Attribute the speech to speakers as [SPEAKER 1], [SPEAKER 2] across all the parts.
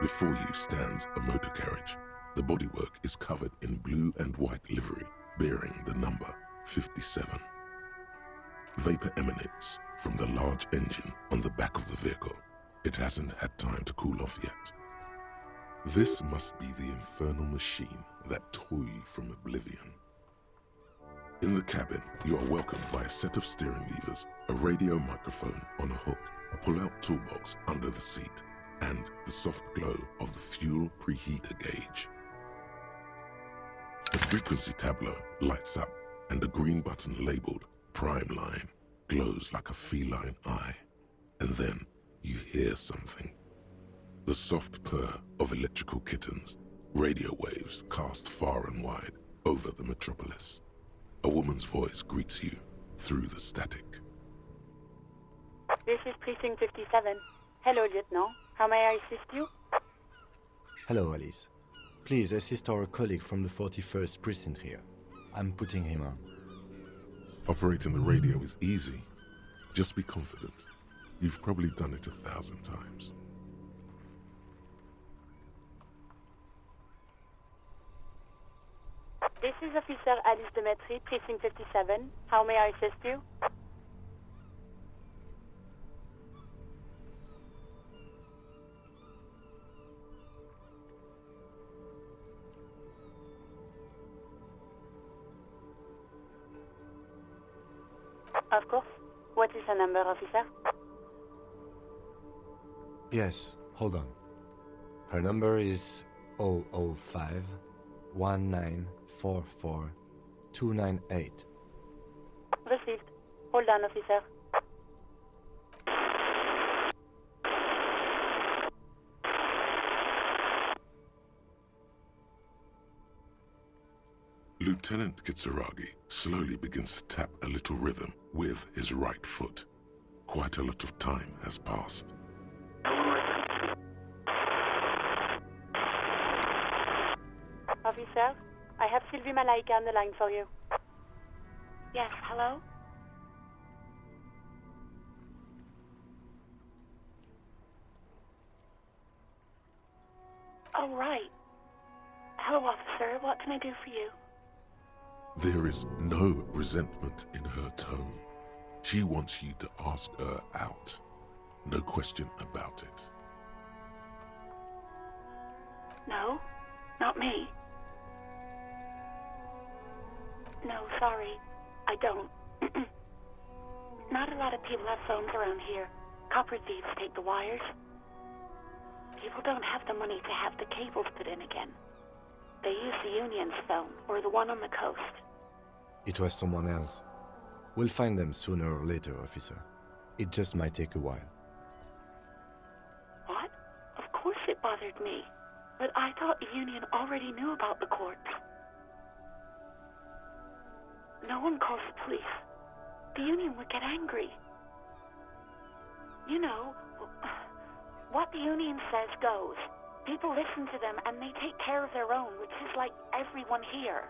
[SPEAKER 1] Before you stands a motor carriage. The bodywork is covered in blue and white livery, bearing the number 57. Vapor emanates from the large engine on the back of the vehicle. It hasn't had time to cool off yet. This must be the infernal machine that tore you from oblivion. In the cabin, you are welcomed by a set of steering levers, a radio microphone on a hook, a pull-out toolbox under the seat, and the soft glow of the fuel preheater gauge. The frequency tableau lights up, and a green button labeled Prime Line glows like a feline eye. And then you hear something. The soft purr of electrical kittens, radio waves cast far and wide over the metropolis. A woman's voice greets you through the static.
[SPEAKER 2] This is Precinct 57. Hello, Lieutenant. How may I assist you?
[SPEAKER 3] Hello, Alice. Please assist our colleague from the 41st Precinct here. I'm putting him on.
[SPEAKER 1] Operating the radio is easy. Just be confident. You've probably done it 1,000 times.
[SPEAKER 2] This is Officer Alice Demetri, Precinct 57. How may I assist you? Of course. What is the number, officer?
[SPEAKER 3] Yes, hold on. Her number is 005 1944 298.
[SPEAKER 2] Received. Hold on, officer.
[SPEAKER 1] Lieutenant Kitsuragi slowly begins to tap a little rhythm with his right foot. Quite a lot of time has passed.
[SPEAKER 2] Officer, I have Sylvie Malaika on the line for you. Yes, hello? Oh, right. Hello, officer. What can I do for you?
[SPEAKER 1] There is no resentment in her tone. She wants you to ask her out. No question about it.
[SPEAKER 2] No, not me. No, sorry. I don't. Not a lot of people have phones around here. Copper thieves take the wires. People don't have the money to have the cables put in again. They use the Union's phone, or the one on the coast.
[SPEAKER 3] It was someone else. We'll find them sooner or later, officer. It just might take a while.
[SPEAKER 2] What? Of course it bothered me. But I thought the Union already knew about the corpse. No one calls the police. The Union would get angry. You know, what the Union says goes. People listen to them and they take care of their own, which is like everyone here.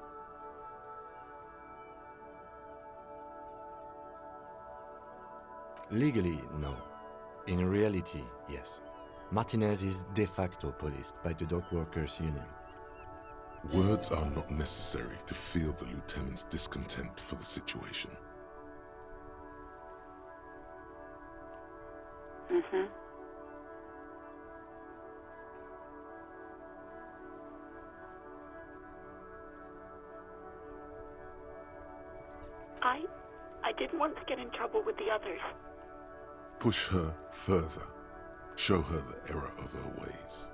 [SPEAKER 3] Legally, no. In reality, yes. Martinez is de facto policed by the dock workers' union.
[SPEAKER 1] Words are not necessary to feel the lieutenant's discontent for the situation.
[SPEAKER 2] Mm-hmm. I didn't want to get in trouble with the others.
[SPEAKER 1] Push her further. Show her the error of her ways.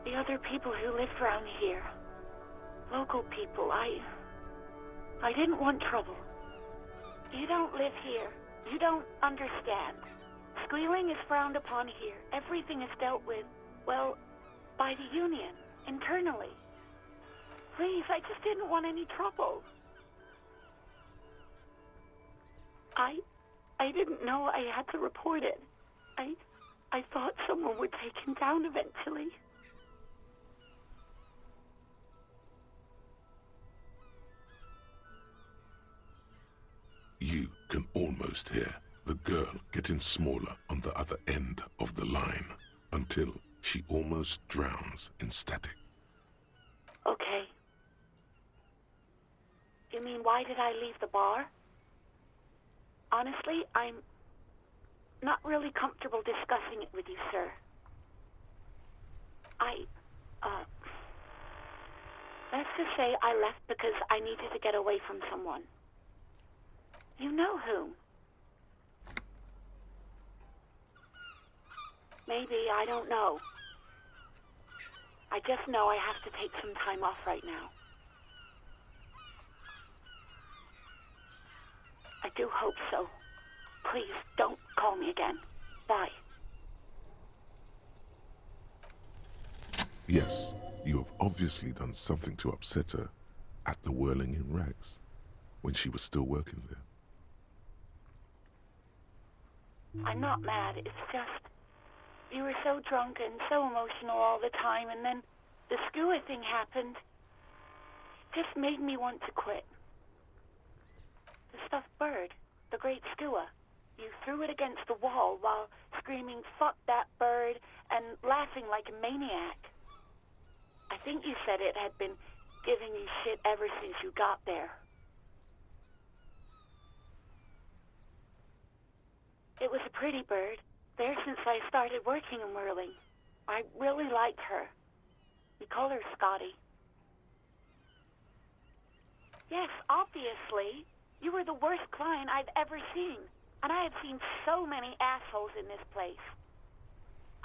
[SPEAKER 2] The other people who live around here, local people, I didn't want trouble. You don't live here. You don't understand. Squealing is frowned upon here. Everything is dealt with, well, by the Union, internally. Please, I just didn't want any trouble. I didn't know I had to report it. I thought someone would take him down eventually.
[SPEAKER 1] You can almost hear the girl getting smaller on the other end of the line until she almost drowns in static.
[SPEAKER 2] Okay. You mean, why did I leave the bar? Honestly, I'm not really comfortable discussing it with you, sir. Let's just say I left because I needed to get away from someone. You know whom? Maybe, I don't know. I just know I have to take some time off right now. I do hope so. Please, don't call me again. Bye.
[SPEAKER 1] Yes, you have obviously done something to upset her at the Whirling in Rags when she was still working there.
[SPEAKER 2] I'm not mad, it's just... You were so drunk and so emotional all the time, and then the skua thing happened. It just made me want to quit. The stuffed bird, the great skua. You threw it against the wall while screaming, "Fuck that bird," and laughing like a maniac. I think you said it had been giving you shit ever since you got there. It was a pretty bird, there since I started working in whirling. I really liked her. We call her Scotty. Yes, obviously. You were the worst client I've ever seen. And I have seen so many assholes in this place.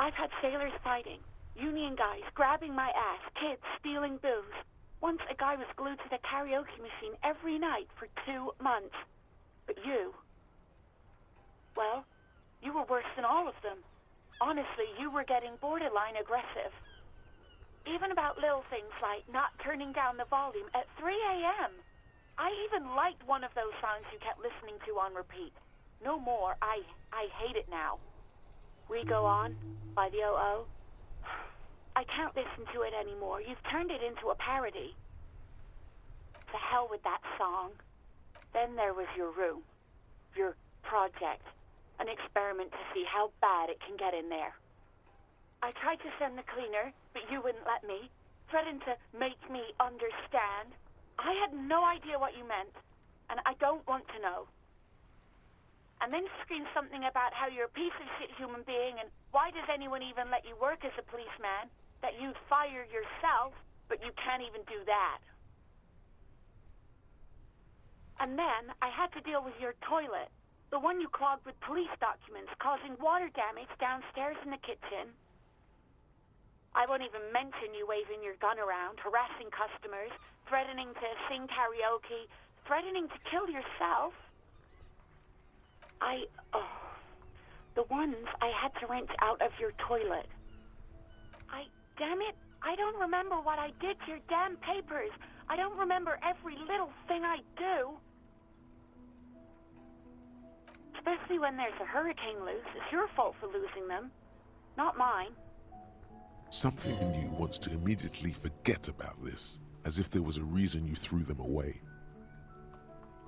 [SPEAKER 2] I've had sailors fighting, union guys grabbing my ass, kids stealing booze. Once a guy was glued to the karaoke machine every night for 2 months. But you... Well, you were worse than all of them. Honestly, you were getting borderline aggressive. Even about little things like not turning down the volume at 3 a.m. I even liked one of those songs you kept listening to on repeat. No more. I hate it now. We Go On by the O.O. I can't listen to it anymore. You've turned it into a parody. To hell with that song. Then there was your room. Your project. An experiment to see how bad it can get in there. I tried to send the cleaner, but you wouldn't let me. Threatened to make me understand. I had no idea what you meant, and I don't want to know. And then you screamed something about how you're a piece of shit human being, and why does anyone even let you work as a policeman? That you'd fire yourself, but you can't even do that. And then I had to deal with your toilet, the one you clogged with police documents, causing water damage downstairs in the kitchen. I won't even mention you waving your gun around, harassing customers, threatening to sing karaoke, threatening to kill yourself. The ones I had to wrench out of your toilet. Damn it, I don't remember what I did to your damn papers. I don't remember every little thing I do. Especially when there's a hurricane loose. It's your fault for losing them, not mine.
[SPEAKER 1] Something in you wants to immediately forget about this, as if there was a reason you threw them away.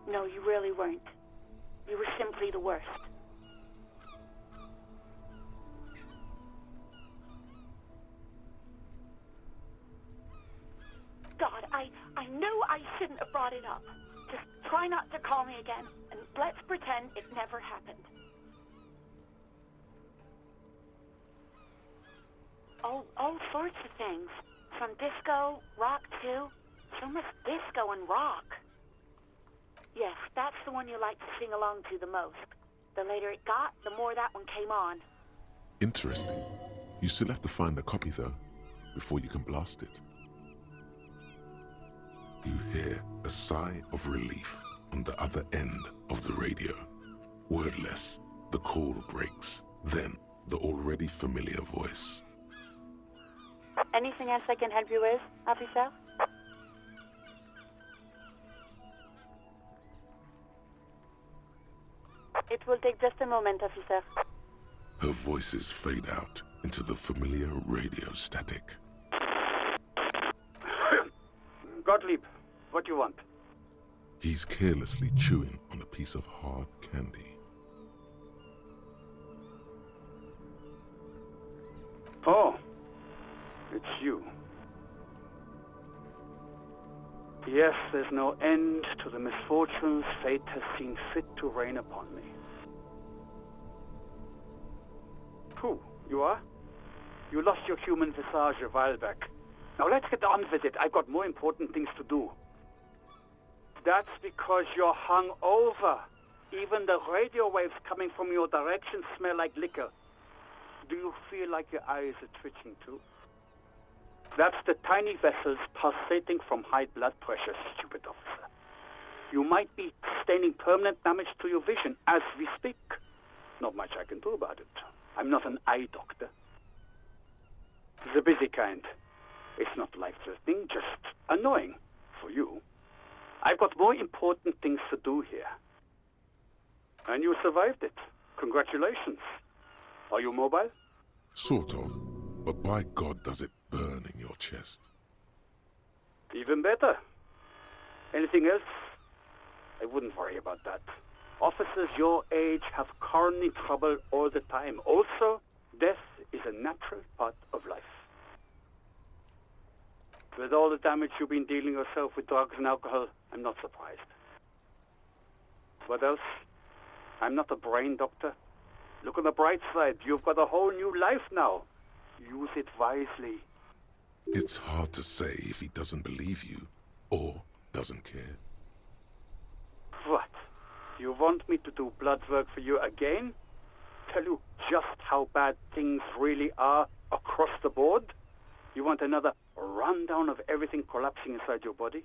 [SPEAKER 2] No, you really weren't. You were simply the worst. God, I knew I shouldn't have brought it up. Just try not to call me again, and let's pretend it never happened. All sorts of things. From disco, rock too. So much disco and rock. Yes, that's the one you like to sing along to the most. The later it got, the more that one came on.
[SPEAKER 1] Interesting. You still have to find a copy though, before you can blast it. You hear a sigh of relief on the other end of the radio. Wordless, the call breaks. Then, the already familiar voice.
[SPEAKER 2] Anything else I can help you with, officer? It will take just a moment, officer.
[SPEAKER 1] Her voices fade out into the familiar radio static.
[SPEAKER 4] Gottlieb, what do you want?
[SPEAKER 1] He's carelessly chewing on a piece of hard candy.
[SPEAKER 4] you. Yes, there's no end to the misfortunes fate has seen fit to rain upon me. Who? You are? You lost your human visage a while back. Now let's get on with it. I've got more important things to do. That's because you're hung over. Even the radio waves coming from your direction smell like liquor. Do you feel like your eyes are twitching too? That's the tiny vessels pulsating from high blood pressure, stupid officer. You might be sustaining permanent damage to your vision as we speak. Not much I can do about it. I'm not an eye doctor. The busy kind. It's not life-threatening, just annoying for you. I've got more important things to do here. And you survived it. Congratulations. Are you mobile?
[SPEAKER 1] Sort of, but by God does it burn in your chest.
[SPEAKER 4] Even better. Anything else? I wouldn't worry about that. Officers your age have coronary trouble all the time. Also, death is a natural part of life. With all the damage you've been dealing yourself with drugs and alcohol, I'm not surprised. What else? I'm not a brain doctor. Look on the bright side. You've got a whole new life now. Use it wisely.
[SPEAKER 1] It's hard to say if he doesn't believe you or doesn't care.
[SPEAKER 4] What? You want me to do blood work for you again? Tell you just how bad things really are across the board? You want another rundown of everything collapsing inside your body?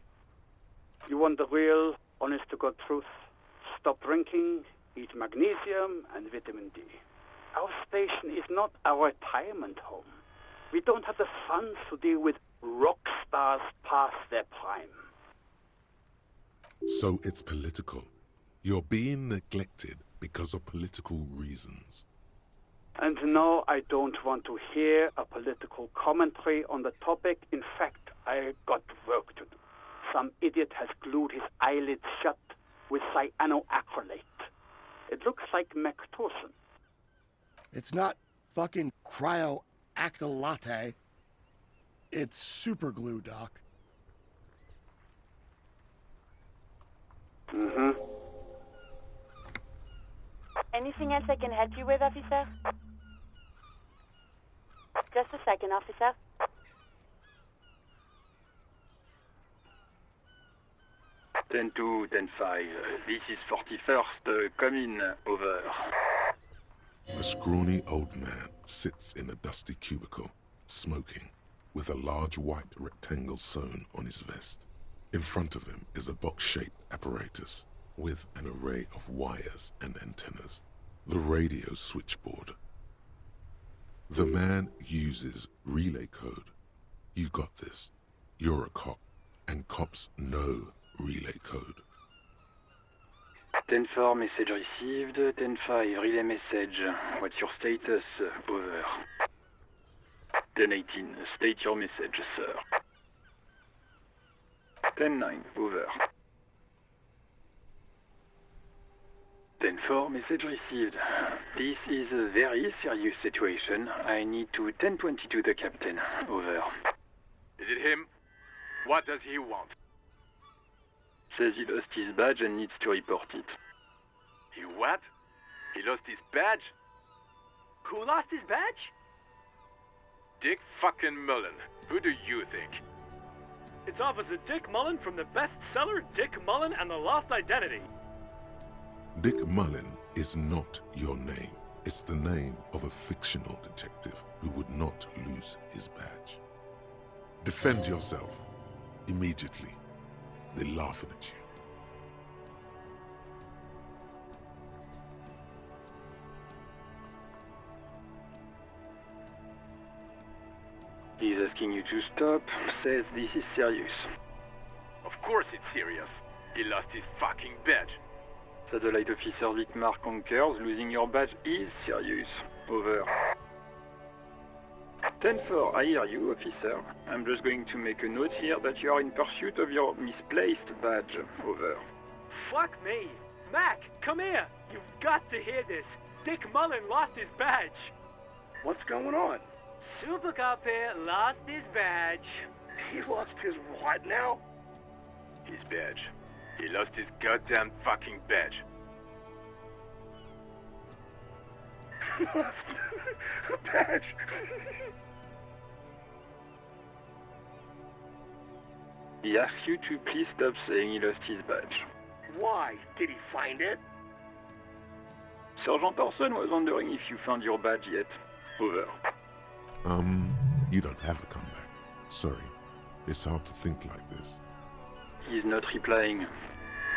[SPEAKER 4] You want the real, honest-to-God truth? Stop drinking, eat magnesium and vitamin D. Our station is not a retirement home. We don't have the funds to deal with rock stars past their prime.
[SPEAKER 1] So it's political. You're being neglected because of political reasons.
[SPEAKER 4] And no, I don't want to hear a political commentary on the topic. In fact, I've got work to do. Some idiot has glued his eyelids shut with cyanoacrylate. It looks like Mectorson.
[SPEAKER 5] It's not fucking cryoactylate. It's super glue, Doc.
[SPEAKER 4] Mm-hmm.
[SPEAKER 2] Anything else I can help you with, officer? Just a second, officer.
[SPEAKER 6] Ten 2, 10-5. This is 41st. Come in. Over.
[SPEAKER 1] A scrawny old man sits in a dusty cubicle, smoking, with a large white rectangle sewn on his vest. In front of him is a box-shaped apparatus with an array of wires and antennas. The radio switchboard. The man uses relay code. You got this. You're a cop, and cops know relay code.
[SPEAKER 6] 10-4, message received. 10-5, relay message. What's your status? Over. 10-18, state your message, sir. 10-9, over. 10-4, message received. This is a very serious situation. I need to 10-22 the captain. Over.
[SPEAKER 7] Is it him? What does he want?
[SPEAKER 6] Says he lost his badge and needs to report it.
[SPEAKER 7] He what? He lost his badge?
[SPEAKER 8] Who lost his badge?
[SPEAKER 7] Dick fucking Mullen. Who do you think?
[SPEAKER 8] It's Officer Dick Mullen from the bestseller Dick Mullen and the Lost Identity.
[SPEAKER 1] Dick Mullen is not your name. It's the name of a fictional detective who would not lose his badge. Defend yourself. Immediately. They're laughing at you.
[SPEAKER 6] He's asking you to stop. Says this is serious.
[SPEAKER 7] Of course it's serious. He lost his fucking badge.
[SPEAKER 6] Satellite Officer Vicmar concurs. Losing your badge is serious. Over. 10-4, I hear you, officer. I'm just going to make a note here that you are in pursuit of your misplaced badge. Over.
[SPEAKER 8] Fuck me. Mac, come here. You've got to hear this. Dick Mullen lost his badge.
[SPEAKER 5] What's going on?
[SPEAKER 8] Super copy lost his badge.
[SPEAKER 5] He lost his what now?
[SPEAKER 7] His badge. He lost his goddamn fucking badge.
[SPEAKER 5] He lost a badge.
[SPEAKER 6] He asks you to please stop saying he lost his badge.
[SPEAKER 5] Why? Did he find it?
[SPEAKER 6] Sergeant Orson was wondering if you found your badge yet. Over.
[SPEAKER 1] You don't have a comeback. Sorry. It's hard to think like this.
[SPEAKER 6] He's not replying.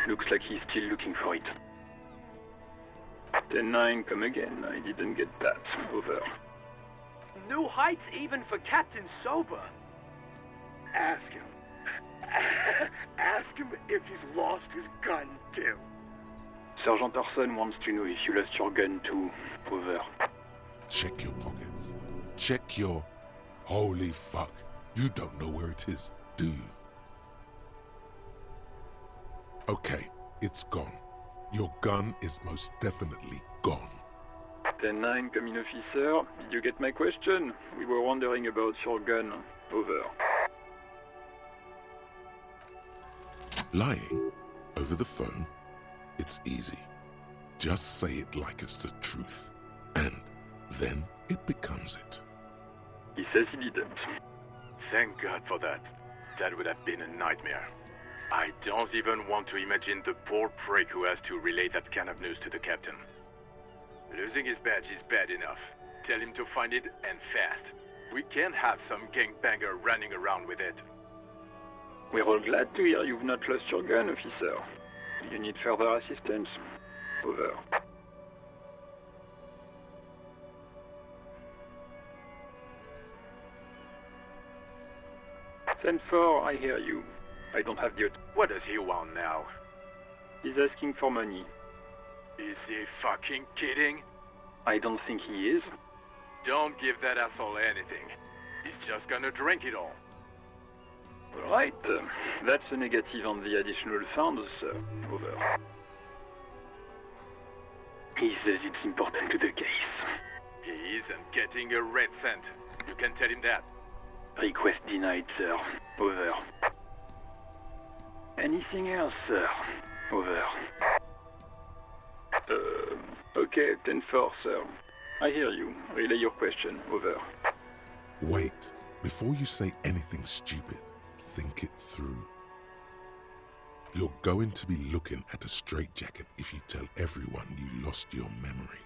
[SPEAKER 6] Looks like he's still looking for it. 10-9, come again. I didn't get that. Over.
[SPEAKER 8] New heights even for Captain Sober.
[SPEAKER 5] Ask him. Ask him if he's lost his gun, too.
[SPEAKER 6] Sergeant Orson wants to know if you lost your gun too. Over.
[SPEAKER 1] Check your pockets. Check your... Holy fuck. You don't know where it is, do you? Okay, it's gone. Your gun is most definitely gone.
[SPEAKER 6] 10-9, come in, officer. Did you get my question? We were wondering about your gun. Over.
[SPEAKER 1] Lying over the phone, it's easy. Just say it like it's the truth, and then it becomes it.
[SPEAKER 6] He says he didn't.
[SPEAKER 7] Thank God for that. That would have been a nightmare. I don't even want to imagine the poor prick who has to relay that kind of news to the captain. Losing his badge is bad enough. Tell him to find it, and fast. We can't have some gangbanger running around with it.
[SPEAKER 6] We're all glad to hear you've not lost your gun, officer. You need further assistance? Over. Ten 4, I hear you. I don't have the...
[SPEAKER 7] What does he want now?
[SPEAKER 6] He's asking for money.
[SPEAKER 7] Is he fucking kidding?
[SPEAKER 6] I don't think he is.
[SPEAKER 7] Don't give that asshole anything. He's just gonna drink it all.
[SPEAKER 6] Alright, that's a negative on the additional funds, over. He says it's important to the case.
[SPEAKER 7] He isn't getting a red cent. You can tell him that.
[SPEAKER 6] Request denied, sir. Over. Anything else, sir? Over. Okay, 10-4, sir. I hear you. Relay your question. Over.
[SPEAKER 1] Wait. Before you say anything stupid, think it through. You're going to be looking at a straitjacket if you tell everyone you lost your memory.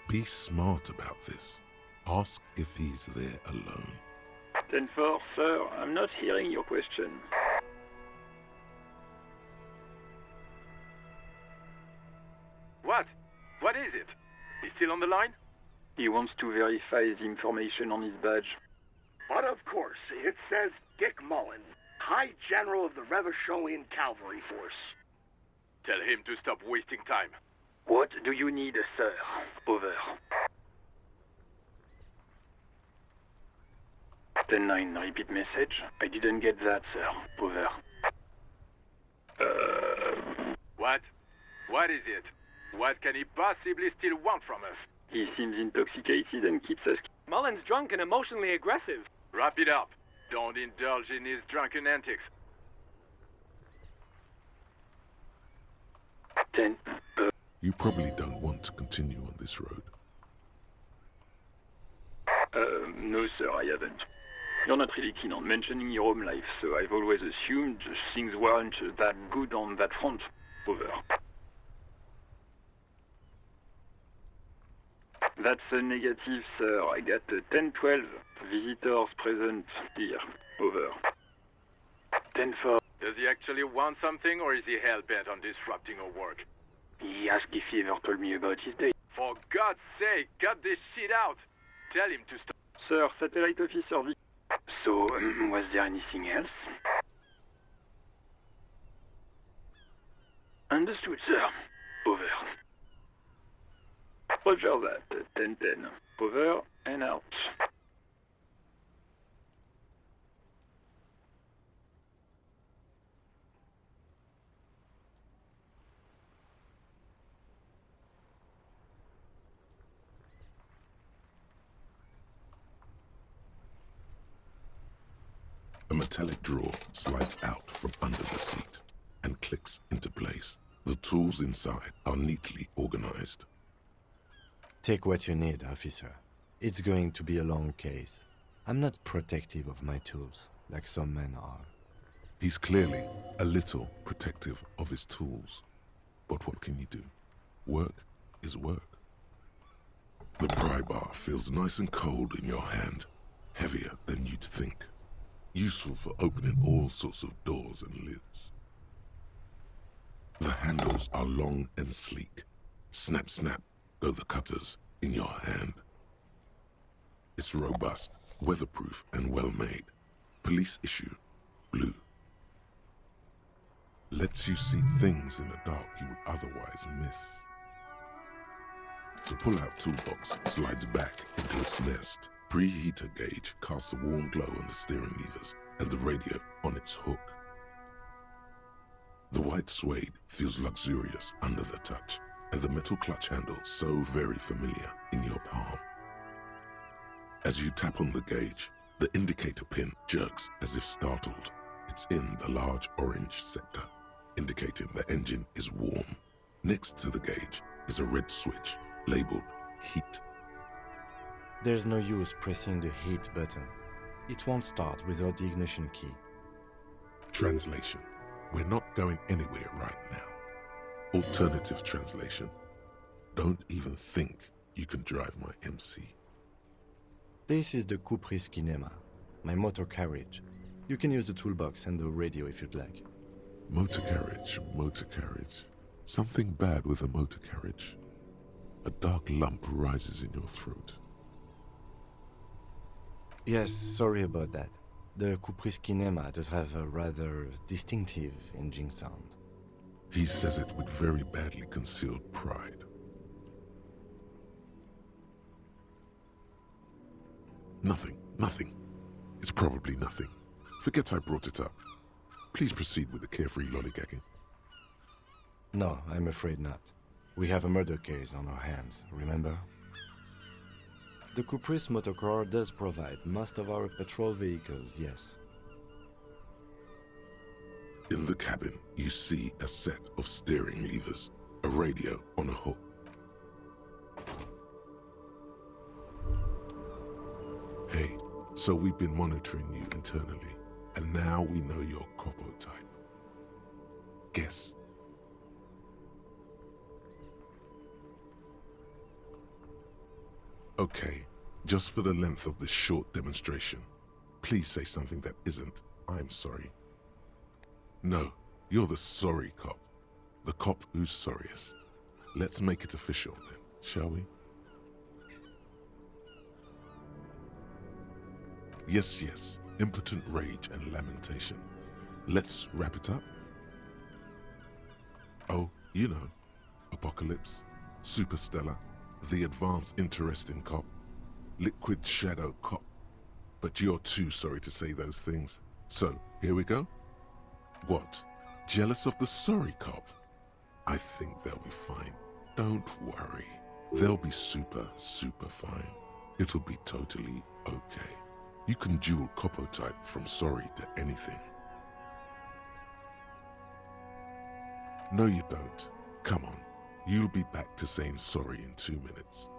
[SPEAKER 1] Be smart about this. Ask if he's there alone.
[SPEAKER 6] 10-4, sir. I'm not hearing your question.
[SPEAKER 7] What? What is it? He's still on the line?
[SPEAKER 6] He wants to verify the information on his badge.
[SPEAKER 5] But of course, it says Dick Mullen, High General of the Revacholian Cavalry Force.
[SPEAKER 7] Tell him to stop wasting time.
[SPEAKER 6] What do you need, sir? Over. 10-9, repeat message. I didn't get that, sir. Over.
[SPEAKER 7] What? What is it? What can he possibly still want from us?
[SPEAKER 6] He seems intoxicated and keeps asking.
[SPEAKER 8] Mullen's drunk and emotionally aggressive.
[SPEAKER 7] Wrap it up. Don't indulge in his drunken antics.
[SPEAKER 6] 10.
[SPEAKER 1] You probably don't want to continue on this road.
[SPEAKER 6] No, sir, I haven't. You're not really keen on mentioning your home life, so I've always assumed things weren't that good on that front. Over. That's a negative, sir. I got 10-12 visitors present here. Over. 10-4.
[SPEAKER 7] Does he actually want something, or is he hell-bent on disrupting our work?
[SPEAKER 6] He asked if he ever told me about his day.
[SPEAKER 7] For God's sake, cut this shit out! Tell him to stop.
[SPEAKER 6] Sir, satellite officer. So, was there anything else? Understood, sir. Over. Roger that. 10-10. Over and out.
[SPEAKER 1] metallic drawer slides out from under the seat and clicks into place. The tools inside are neatly organized.
[SPEAKER 3] Take what you need, officer. It's going to be a long case. I'm not protective of my tools, like some men are.
[SPEAKER 1] He's clearly a little protective of his tools. But what can you do? Work is work. The pry bar feels nice and cold in your hand, heavier than you'd think. Useful for opening all sorts of doors and lids. The handles are long and sleek. Snap, snap, go the cutters in your hand. It's robust, weatherproof, and well-made. Police issue, blue. Lets you see things in the dark you would otherwise miss. The pull-out toolbox slides back into its nest. Preheater gauge casts a warm glow on the steering levers and the radio on its hook. The white suede feels luxurious under the touch, and the metal clutch handle so very familiar in your palm. As you tap on the gauge, the indicator pin jerks as if startled. It's in the large orange sector, indicating the engine is warm. Next to the gauge is a red switch labeled heat.
[SPEAKER 3] There's no use pressing the heat button. It won't start without the ignition key.
[SPEAKER 1] Translation. We're not going anywhere right now. Alternative translation. Don't even think you can drive my MC.
[SPEAKER 3] This is the Kupris Kinema, my motor carriage. You can use the toolbox and the radio if you'd like.
[SPEAKER 1] Motor carriage, motor carriage. Something bad with a motor carriage. A dark lump rises in your throat.
[SPEAKER 3] Yes, sorry about that. The Kupris Kinema does have a rather distinctive engine sound.
[SPEAKER 1] He says it with very badly concealed pride. Nothing. It's probably nothing. Forget I brought it up. Please proceed with the carefree lollygagging.
[SPEAKER 3] No, I'm afraid not. We have a murder case on our hands, remember? The Kupris motorcar does provide most of our patrol vehicles, yes.
[SPEAKER 1] In the cabin, you see a set of steering levers, a radio on a hook. Hey, so we've been monitoring you internally, and now we know your Copo type. Guess. Okay, just for the length of this short demonstration, please say something that isn't, I'm sorry. No, you're the sorry cop. The cop who's sorriest. Let's make it official then, shall we? Yes, impotent rage and lamentation. Let's wrap it up. Oh, you know, Apocalypse, Superstellar, the advanced interesting cop, liquid shadow cop. But you're too sorry to say those things. So, here we go. What? Jealous of the sorry cop? I think they'll be fine. Don't worry. They'll be super fine. It'll be totally okay. You can dual Copo type from sorry to anything. No, you don't. Come on. You'll be back to saying sorry in 2 minutes.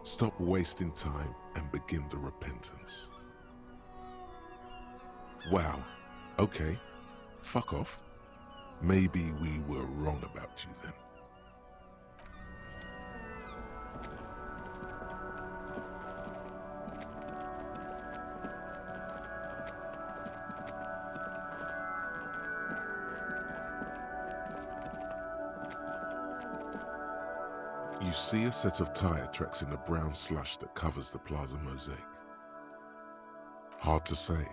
[SPEAKER 1] Stop wasting time and begin the repentance. Wow. Okay. Fuck off. Maybe we were wrong about you then. You see a set of tire tracks in the brown slush that covers the plaza mosaic. Hard to say.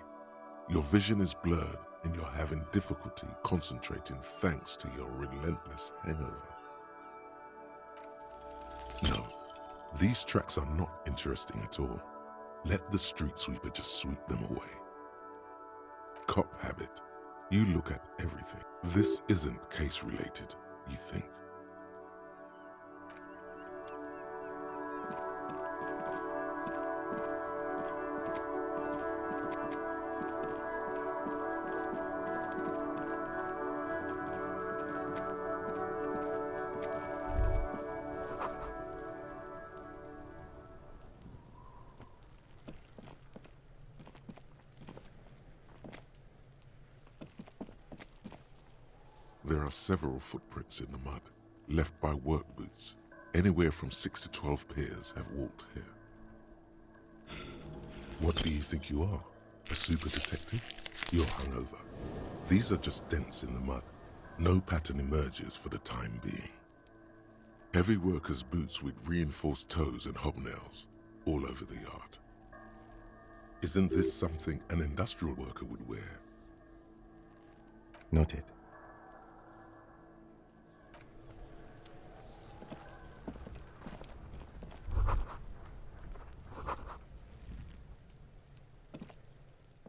[SPEAKER 1] Your vision is blurred and you're having difficulty concentrating thanks to your relentless hangover. No, these tracks are not interesting at all. Let the street sweeper just sweep them away. Cop habit. You look at everything. This isn't case related, you think. There are several footprints in the mud, left by work boots. Anywhere from 6 to 12 pairs have walked here. What do you think you are? A super detective? You're hungover. These are just dents in the mud. No pattern emerges for the time being. Heavy workers' boots with reinforced toes and hobnails all over the yard. Isn't this something an industrial worker would wear?
[SPEAKER 3] Noted.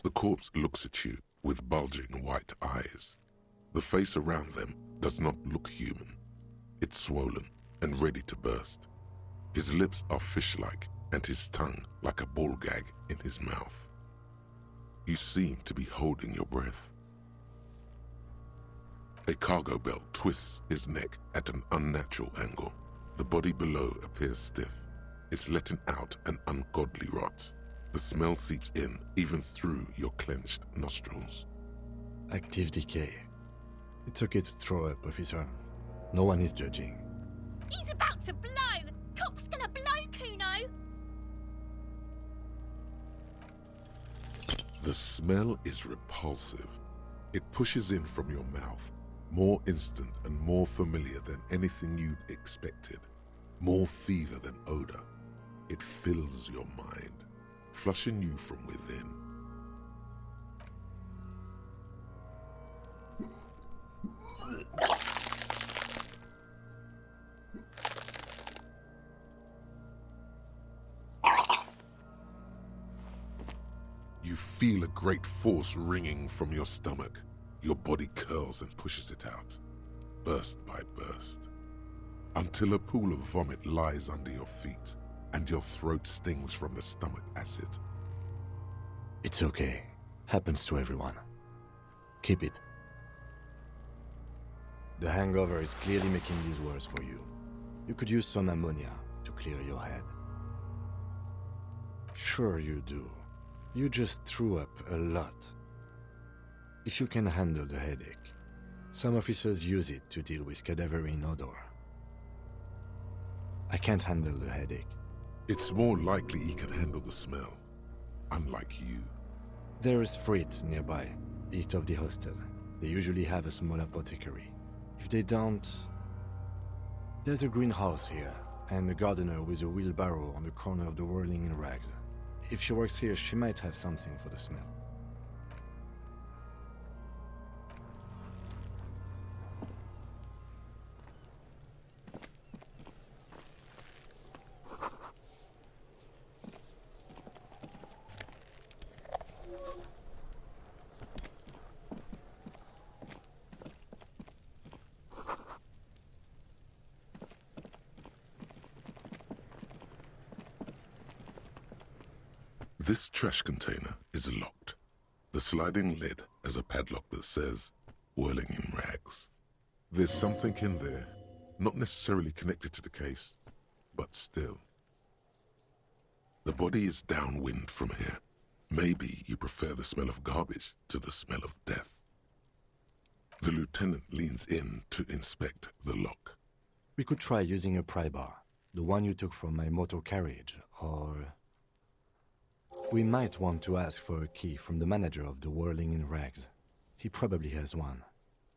[SPEAKER 1] The corpse looks at you with bulging white eyes. The face around them does not look human. It's swollen and ready to burst. His lips are fish-like and his tongue like a ball gag in his mouth. You seem to be holding your breath. A cargo belt twists his neck at an unnatural angle. The body below appears stiff. It's letting out an ungodly rot. The smell seeps in even through your clenched nostrils.
[SPEAKER 3] Active decay. It's okay to throw up, officer. No one is judging.
[SPEAKER 9] He's about to blow! Cop's gonna blow, Kuno!
[SPEAKER 1] The smell is repulsive. It pushes in from your mouth, more instant and more familiar than anything you'd expected. More fever than odor. It fills your mind, flushing you from within. You feel a great force ringing from your stomach. Your body curls and pushes it out, burst by burst, until a pool of vomit lies under your feet and your throat stings from the stomach acid.
[SPEAKER 3] It's okay. Happens to everyone. Keep it. The hangover is clearly making these worse for you. You could use some ammonia to clear your head. Sure you do. You just threw up a lot. If you can handle the headache, some officers use it to deal with cadaverine odor. I can't handle the headache.
[SPEAKER 1] It's more likely he can handle the smell, unlike you.
[SPEAKER 3] There is freight nearby, east of the hostel. They usually have a small apothecary. If they don't... There's a greenhouse here, and a gardener with a wheelbarrow on the corner of the whirling in rags. If she works here, she might have something for the smell.
[SPEAKER 1] This trash container is locked. The sliding lid has a padlock that says, whirling in rags. There's something in there, not necessarily connected to the case, but still. The body is downwind from here. Maybe you prefer the smell of garbage to the smell of death. The lieutenant leans in to inspect the lock.
[SPEAKER 3] We could try using a pry bar, the one you took from my motor carriage, or... We might want to ask for a key from the manager of the Whirling in Rags. He probably has one.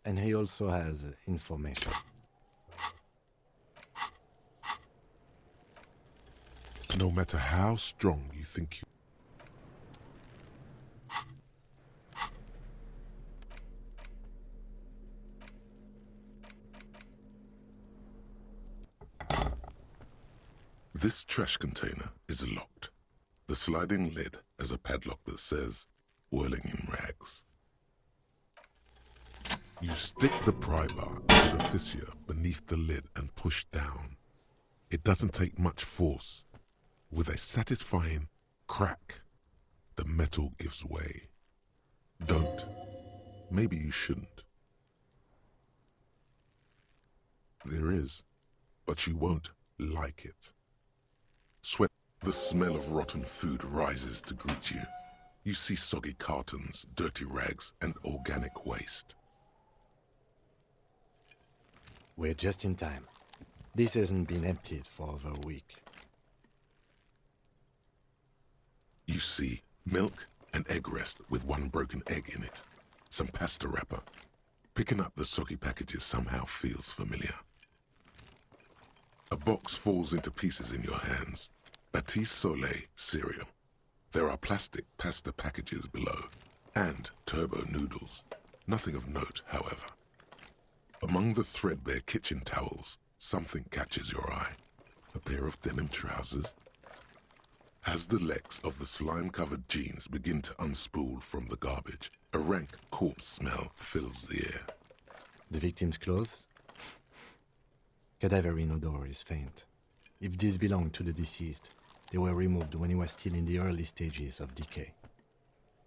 [SPEAKER 3] And he also has information.
[SPEAKER 1] No matter how strong you think you... This trash container is locked. The sliding lid has a padlock that says, whirling in rags. You stick the pry bar into the fissure beneath the lid and push down. It doesn't take much force. With a satisfying crack, the metal gives way. Don't. Maybe you shouldn't. There is, but you won't like it. Sweat. The smell of rotten food rises to greet you. You see soggy cartons, dirty rags, and organic waste.
[SPEAKER 3] We're just in time. This hasn't been emptied for over a week.
[SPEAKER 1] You see milk and egg rest with one broken egg in it. Some pasta wrapper. Picking up the soggy packages somehow feels familiar. A box falls into pieces in your hands. Batiste Soleil cereal. There are plastic pasta packages below. And turbo noodles. Nothing of note, however. Among the threadbare kitchen towels, something catches your eye. A pair of denim trousers. As the legs of the slime-covered jeans begin to unspool from the garbage, a rank corpse smell fills the air.
[SPEAKER 3] The victim's clothes? Cadaverine odor is faint. If these belong to the deceased, they were removed when he was still in the early stages of decay.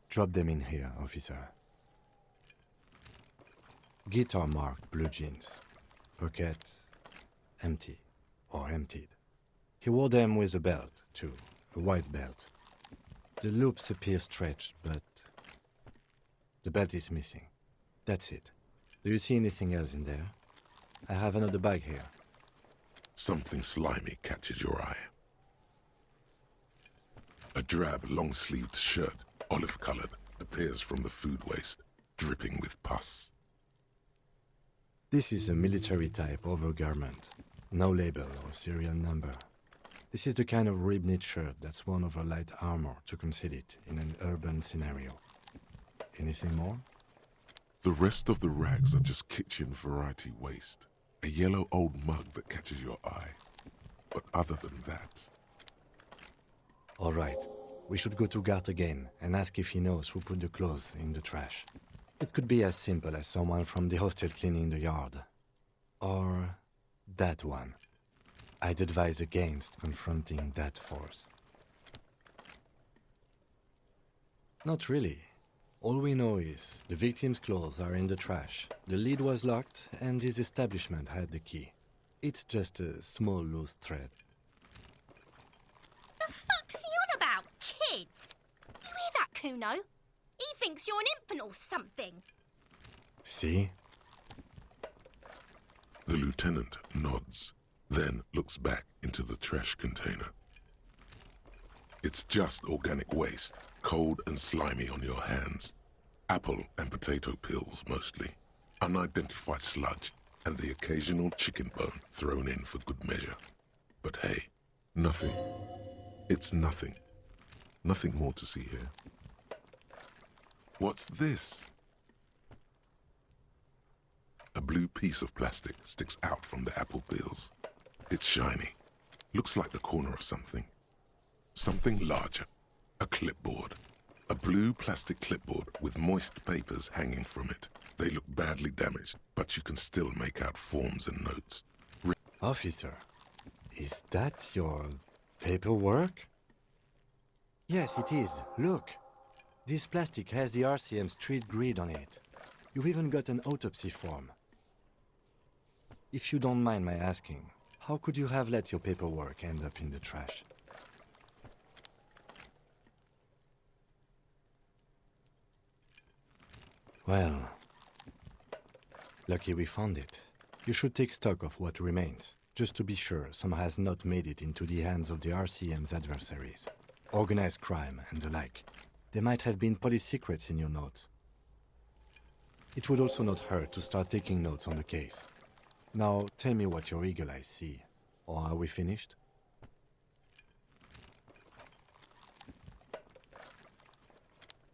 [SPEAKER 3] Drop them in here, officer. Guitar-marked blue jeans. Pockets empty or emptied. He wore them with a belt, too. A white belt. The loops appear stretched, but the belt is missing. That's it. Do you see anything else in there? I have another bag here.
[SPEAKER 1] Something slimy catches your eye. A drab, long-sleeved shirt, olive-colored, appears from the food waste, dripping with pus.
[SPEAKER 3] This is a military-type overgarment. No label or serial number. This is the kind of rib-knit shirt that's worn over light armor to conceal it in an urban scenario. Anything more?
[SPEAKER 1] The rest of the rags are just kitchen variety waste. A yellow old mug that catches your eye. But other than that...
[SPEAKER 3] All right. We should go to Gart again and ask if he knows who put the clothes in the trash. It could be as simple as someone from the hostel cleaning the yard. Or that one. I'd advise against confronting that force. Not really. All we know is the victim's clothes are in the trash, the lid was locked, and his establishment had the key. It's just a small loose thread.
[SPEAKER 9] The fuck's he on about, kids? You hear that, Kuno? He thinks you're an infant or something.
[SPEAKER 3] See?
[SPEAKER 1] The lieutenant nods, then looks back into the trash container. It's just organic waste, cold and slimy on your hands. Apple and potato peels, mostly. Unidentified sludge, and the occasional chicken bone thrown in for good measure. But hey, nothing. It's nothing. Nothing more to see here. What's this? A blue piece of plastic sticks out from the apple peels. It's shiny. Looks like the corner of something. Something larger. A clipboard. A blue plastic clipboard with moist papers hanging from it. They look badly damaged, but you can still make out forms and notes.
[SPEAKER 3] Officer, is that your paperwork? Yes, it is. Look. This plastic has the RCM street grid on it. You've even got an autopsy form. If you don't mind my asking, how could you have let your paperwork end up in the trash? Well, lucky we found it. You should take stock of what remains, just to be sure some has not made it into the hands of the RCM's adversaries. Organized crime and the like. There might have been police secrets in your notes. It would also not hurt to start taking notes on the case. Now, tell me what your eagle eyes see. Or are we finished?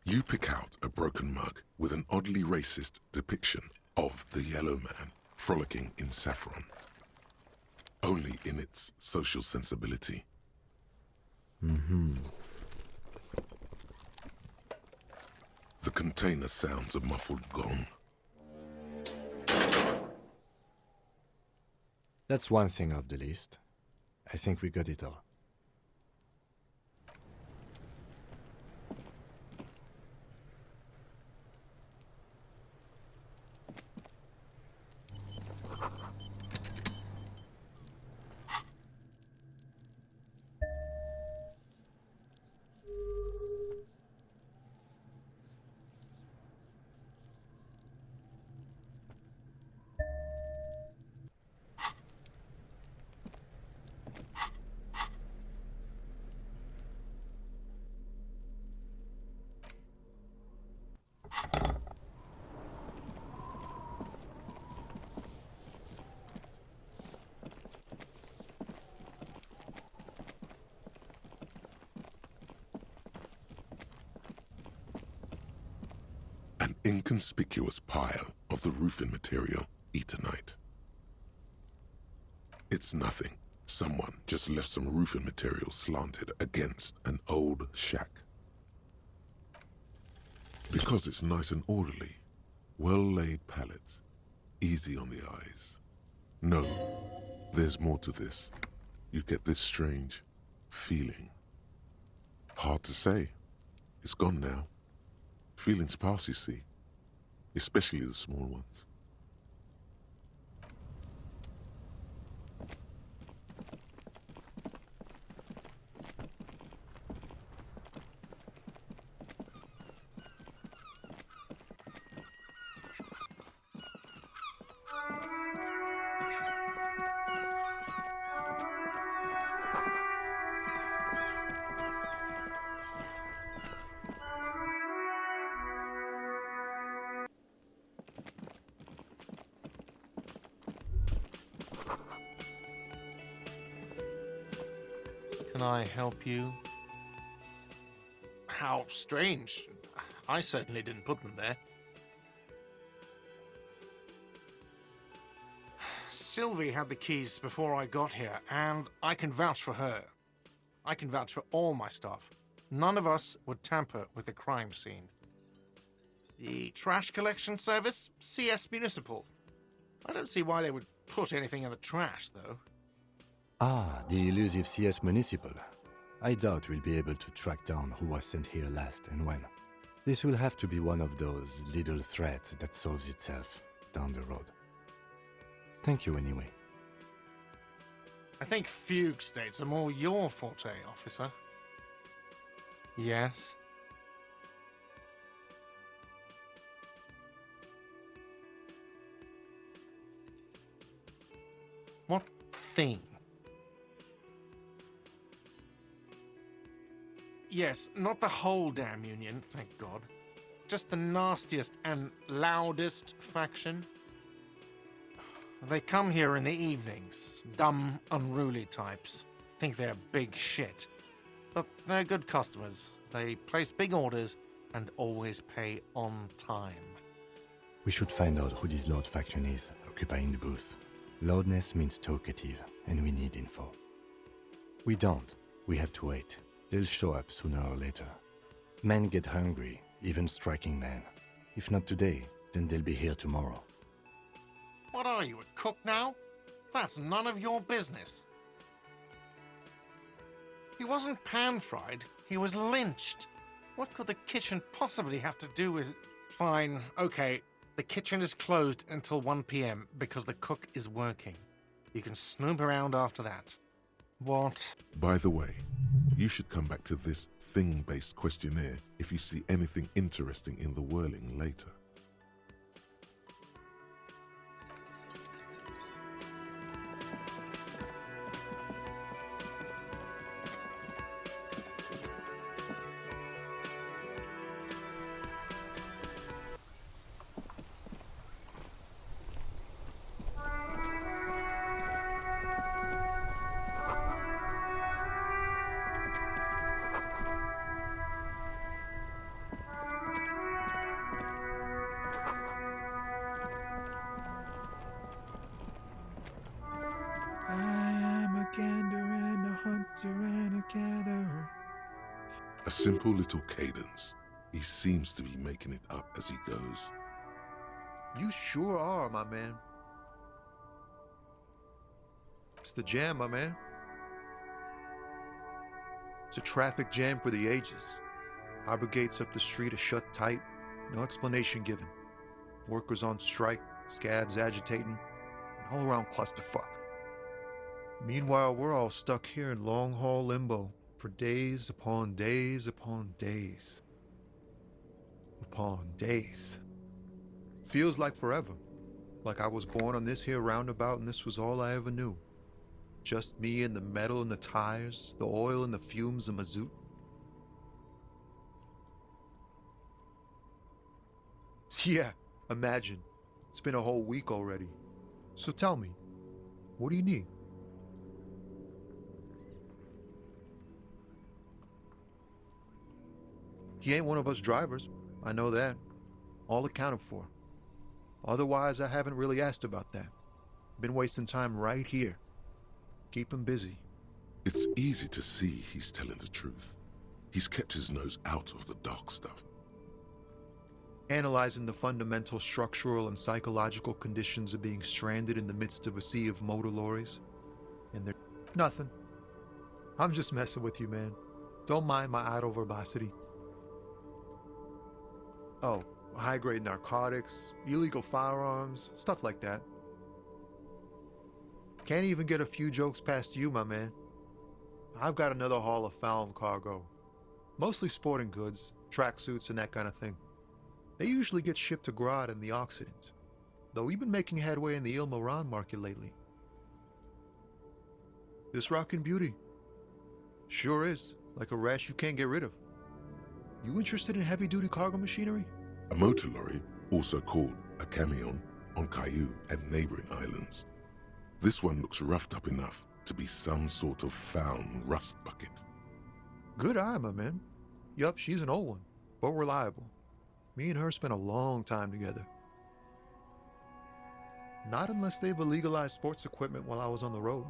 [SPEAKER 1] You pick out a broken mug with an oddly racist depiction of the yellow man frolicking in saffron. Only in its social sensibility. The container sounds a muffled gong.
[SPEAKER 3] That's one thing off the list. I think we got it all.
[SPEAKER 1] inconspicuous pile of the roofing material Eternite. It's nothing. Someone just left some roofing material slanted against an old shack. Because it's nice and orderly, well-laid pallets, easy on the eyes. No, there's more to this. You get this strange feeling. Hard to say. It's gone now. Feelings pass, you see. Especially the small ones.
[SPEAKER 10] Can I help you? How strange. I certainly didn't put them there. Sylvie had the keys before I got here, and I can vouch for her. I can vouch for all my staff. None of us would tamper with the crime scene. The trash collection service? CS Municipal. I don't see why they would put anything in the trash, though.
[SPEAKER 3] Ah, the elusive CS Municipal. I doubt we'll be able to track down who was sent here last and when. This will have to be one of those little threats that solves itself down the road. Thank you anyway.
[SPEAKER 10] I think fugue states are more your forte, officer. Yes? What thing? Yes, not the whole damn Union, thank God. Just the nastiest and loudest faction. They come here in the evenings. Dumb, unruly types. Think they're big shit. But they're good customers. They place big orders and always pay on time.
[SPEAKER 3] We should find out who this Lord faction is, occupying the booth. Loudness means talkative, and we need info. We don't. We have to wait. They'll show up sooner or later. Men get hungry, even striking men. If not today, then they'll be here tomorrow.
[SPEAKER 10] What are you, a cook now? That's none of your business. He wasn't pan-fried, he was lynched. What could the kitchen possibly have to do with... Fine, okay. The kitchen is closed until 1 p.m. because the cook is working. You can snoop around after that. What?
[SPEAKER 1] By the way, you should come back to this thing-based questionnaire if you see anything interesting in the whirling later. A simple little cadence. He seems to be making it up as he goes.
[SPEAKER 11] You sure are, my man. It's the jam, my man. It's a traffic jam for the ages. Harbor gates up the street are shut tight, no explanation given. Workers on strike, scabs agitating, an all-around clusterfuck. Meanwhile, we're all stuck here in long-haul limbo for days upon days upon days. Upon days. Feels like forever. Like I was born on this here roundabout and this was all I ever knew. Just me and the metal and the tires, the oil and the fumes of mazout. Yeah, imagine. It's been a whole week already. So tell me, what do you need? He ain't one of us drivers. I know that. All accounted for. Otherwise, I haven't really asked about that. Been wasting time right here. Keep him busy.
[SPEAKER 1] It's easy to see he's telling the truth. He's kept his nose out of the dark stuff.
[SPEAKER 11] Analyzing the fundamental structural and psychological conditions of being stranded in the midst of a sea of motor lorries. And they're nothing. I'm just messing with you, man. Don't mind my idle verbosity. Oh, high-grade narcotics, illegal firearms, stuff like that. Can't even get a few jokes past you, my man. I've got another haul of found cargo. Mostly sporting goods, tracksuits, and that kind of thing. They usually get shipped to Grad in the Occident, though we've been making headway in the Il Moran market lately. This rockin' beauty. Sure is, like a rash you can't get rid of. You interested in heavy-duty cargo machinery?
[SPEAKER 1] A motor lorry, also called a camion, on Khayyu and neighboring islands. This one looks roughed up enough to be some sort of found rust bucket.
[SPEAKER 11] Good eye, my man. Yup, she's an old one, but reliable. Me and her spent a long time together. Not unless they've illegalized sports equipment while I was on the road.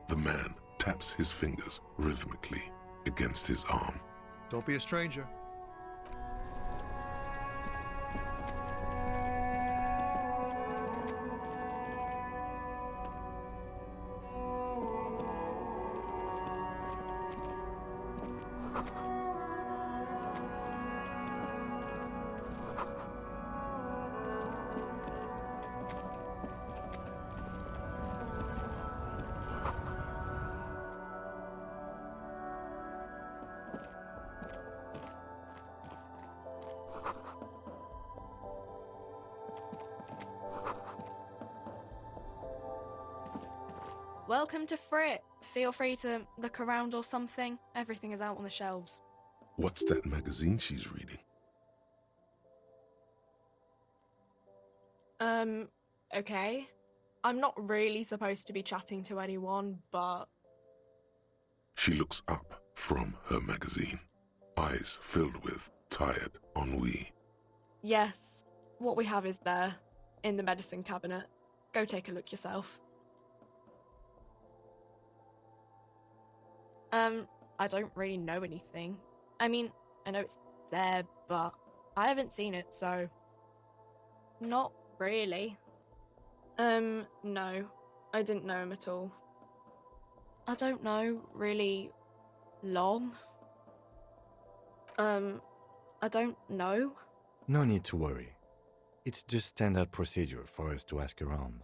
[SPEAKER 1] The man taps his fingers rhythmically against his arm.
[SPEAKER 11] Don't be a stranger.
[SPEAKER 12] Welcome to Frit. Feel free to look around or something. Everything is out on the shelves.
[SPEAKER 1] What's that magazine she's reading?
[SPEAKER 12] Okay. I'm not really supposed to be chatting to anyone, but...
[SPEAKER 1] She looks up from her magazine, eyes filled with tired ennui.
[SPEAKER 12] Yes, what we have is there, in the medicine cabinet. Go take a look yourself. I don't really know anything. I mean, I know it's there, but I haven't seen it, so... Not really. No. I didn't know him at all. I don't know, really... long? I don't know.
[SPEAKER 3] No need to worry. It's just standard procedure for us to ask around.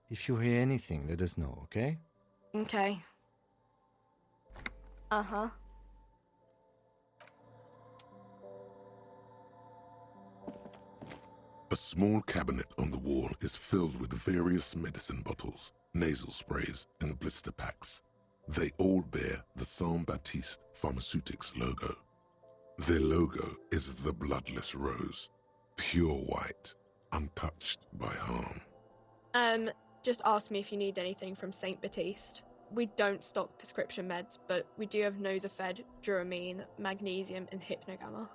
[SPEAKER 3] If you hear anything, let us know, okay?
[SPEAKER 12] Okay. Uh-huh.
[SPEAKER 1] A small cabinet on the wall is filled with various medicine bottles, nasal sprays, and blister packs. They all bear the Saint-Baptiste Pharmaceutics logo. Their logo is the bloodless rose, pure white, untouched by harm.
[SPEAKER 12] Just ask me if you need anything from Saint Baptiste. We don't stock prescription meds, but we do have Nosafed, Duramine, Magnesium, and Hypnogamma.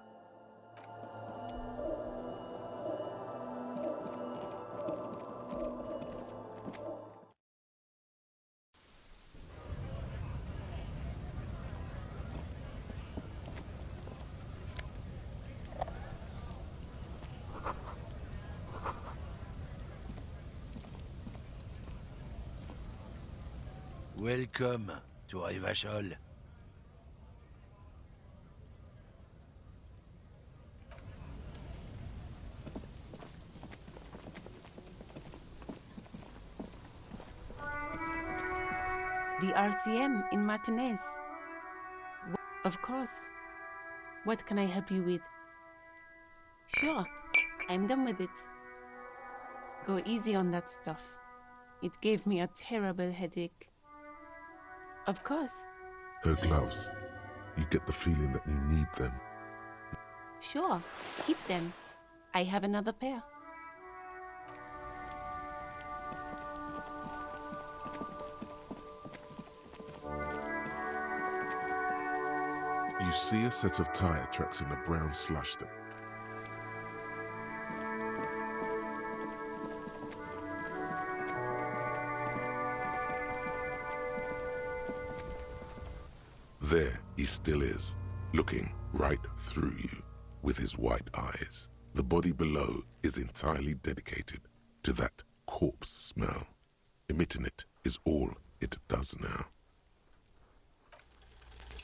[SPEAKER 13] Welcome to Rivachol.
[SPEAKER 14] The RCM in Martinez. Of course. What can I help you with? Sure, I'm done with it. Go easy on that stuff. It gave me a terrible headache. Of course.
[SPEAKER 1] Her gloves. You get the feeling that you need them.
[SPEAKER 14] Sure, keep them. I have another pair.
[SPEAKER 1] You see a set of tire tracks in the brown slush that... There he still is, looking right through you with his white eyes. The body below is entirely dedicated to that corpse smell. Emitting it is all it does now.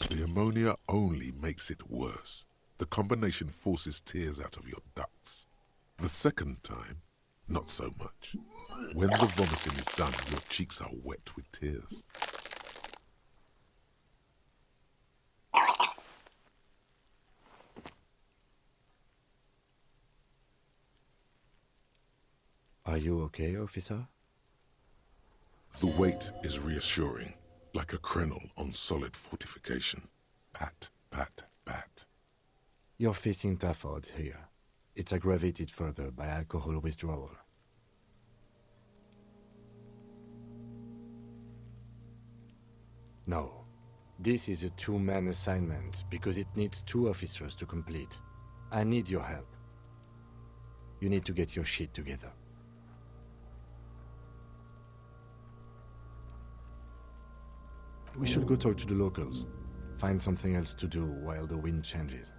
[SPEAKER 1] The ammonia only makes it worse. The combination forces tears out of your ducts. The second time, not so much. When the vomiting is done, your cheeks are wet with tears.
[SPEAKER 3] Are you okay, officer?
[SPEAKER 1] The weight is reassuring, like a krenel on solid fortification. Pat, pat, pat.
[SPEAKER 3] You're facing tough odds here. It's aggravated further by alcohol withdrawal. No. This is a two-man assignment because it needs 2 officers to complete. I need your help. You need to get your shit together. We should go talk to the locals. Find something else to do while the wind changes.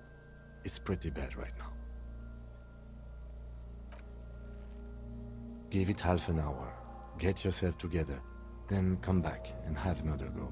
[SPEAKER 3] It's pretty bad right now. Give it half an hour. Get yourself together. Then come back and have another go.